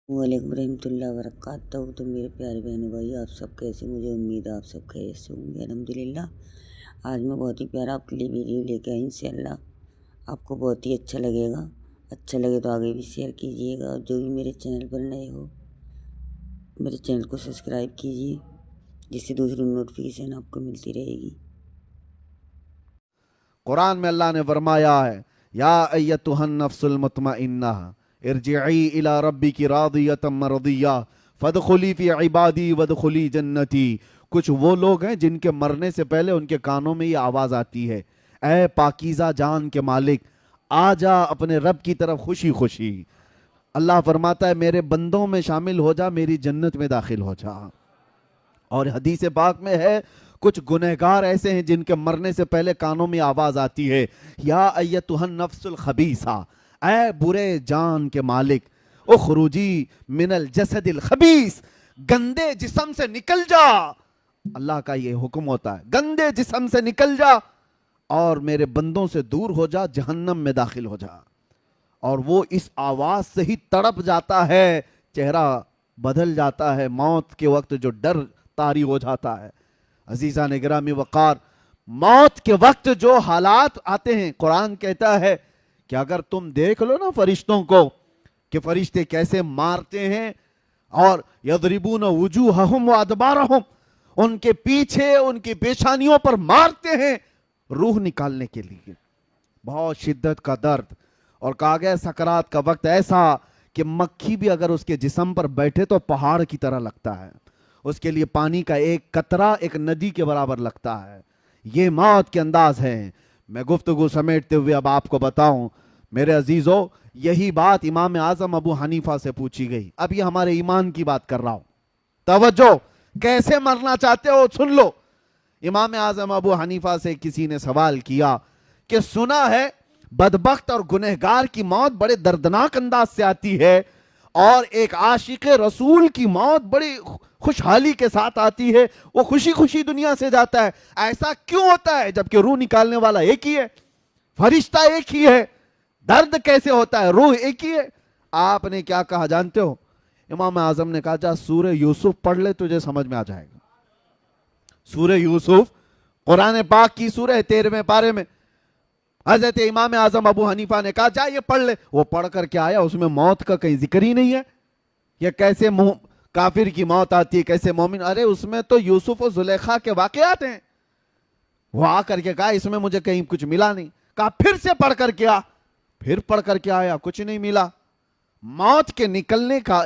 वालेकुम रहमतुल्लाहि व बरकातहू। तो मेरे प्यारे बहनों भाई, आप सब कैसे? मुझे उम्मीद है आप सब खैरियत से होंगे अल्हम्दुलिल्लाह। आज मैं बहुत ही प्यारा आपके लिए वीडियो लेके आई। इंशाअल्लाह आपको बहुत ही अच्छा लगेगा। अच्छा लगे तो आगे भी शेयर कीजिएगा, और जो भी मेरे चैनल पर नए हो मेरे चैनल को सब्सक्राइब कीजिए, जिससे दूसरी नोटिफिकेशन आपको मिलती रहेगी। कुरान में अल्लाह ने फरमाया है, या अय्यतुहन नफ्सुल मुतमइन्ना इरजिई इला रब्बिकी रादियतम मरदिया फदखुली फी इबादी वदखुली जन्नती। कुछ वो लोग हैं जिनके मरने से पहले उनके कानों में ये आवाज आती है, ऐ पाकीज़ा जान के मालिक, आ जा अपने रब की तरफ खुशी खुशी। अल्लाह फरमाता है, मेरे बंदों में शामिल हो जा, मेरी जन्नत में दाखिल हो जा। और हदीस पाक में है, कुछ गुनहगार ऐसे हैं जिनके मरने से पहले कानों में आवाज आती है, या अय्यतुहन नफ्सुल खबीसा, ऐ बुरे जान के मालिक, उखरुजी मिनल जसदिल खबीस, गंदे जिस्म से निकल जा। अल्लाह का ये हुक्म होता है, गंदे जिस्म से निकल जा और मेरे बंदों से दूर हो जा, जहन्नम में दाखिल हो जा। और वो इस आवाज से ही तड़प जाता है, चेहरा बदल जाता है, मौत के वक्त जो डर तारी हो जाता है। अजीजा ने गिरामी वकार, मौत के वक्त जो हालात आते हैं, कुरान कहता है कि अगर तुम देख लो ना फरिश्तों को, कि फरिश्ते कैसे मारते हैं, और यदरिबून वुजूहहुम व अदबारहुम, उनके पीछे उनकी पेशानियों पर मारते हैं रूह निकालने के लिए, बहुत शिद्दत का दर्द। और कहा गया सकरात का वक्त ऐसा कि मक्खी भी अगर उसके जिस्म पर बैठे तो पहाड़ की तरह लगता है, उसके लिए पानी का एक कतरा एक नदी के बराबर लगता है। ये मौत के अंदाज है। मैं गुफ्तगू समेटते हुए अब आपको बताऊं मेरे अजीजों, यही बात इमाम आजम अबू हनीफा से पूछी गई। अब ये हमारे ईमान की बात कर रहा हूं, तवज्जो, कैसे मरना चाहते हो सुन लो। इमाम आजम अबू हनीफा से किसी ने सवाल किया कि सुना है बदबख्त और गुनहगार की मौत बड़े दर्दनाक अंदाज से आती है, और एक आशिक रसूल की मौत बड़ी खुशहाली के साथ आती है, वो खुशी खुशी दुनिया से जाता है। ऐसा क्यों होता है जबकि रूह निकालने वाला एक ही है, फरिश्ता एक ही है, दर्द कैसे होता है? रूह एक ही है। आपने क्या कहा जानते हो? इमाम आजम ने कहा, जा सूरह यूसुफ पढ़ ले, तुझे समझ में आ जाएगा। सूरह यूसुफ कुरान पाक की सूरह 13वें पारे में हजरत इमाम आजम अबू हनीफा ने कहा, जा ये पढ़ ले। वो पढ़ करके आया, उसमें मौत का कहीं जिक्र ही नहीं है। ये कैसे काफिर की मौत आती है, कैसे मोमिन? अरे उसमें तो यूसुफ और जुलेखा के वाकयात हैं। वो आकर के कहा, इसमें मुझे कहीं कुछ मिला नहीं। कहा फिर से पढ़ करके आ। फिर पढ़ करके आया, कुछ नहीं मिला। मौत के निकलने का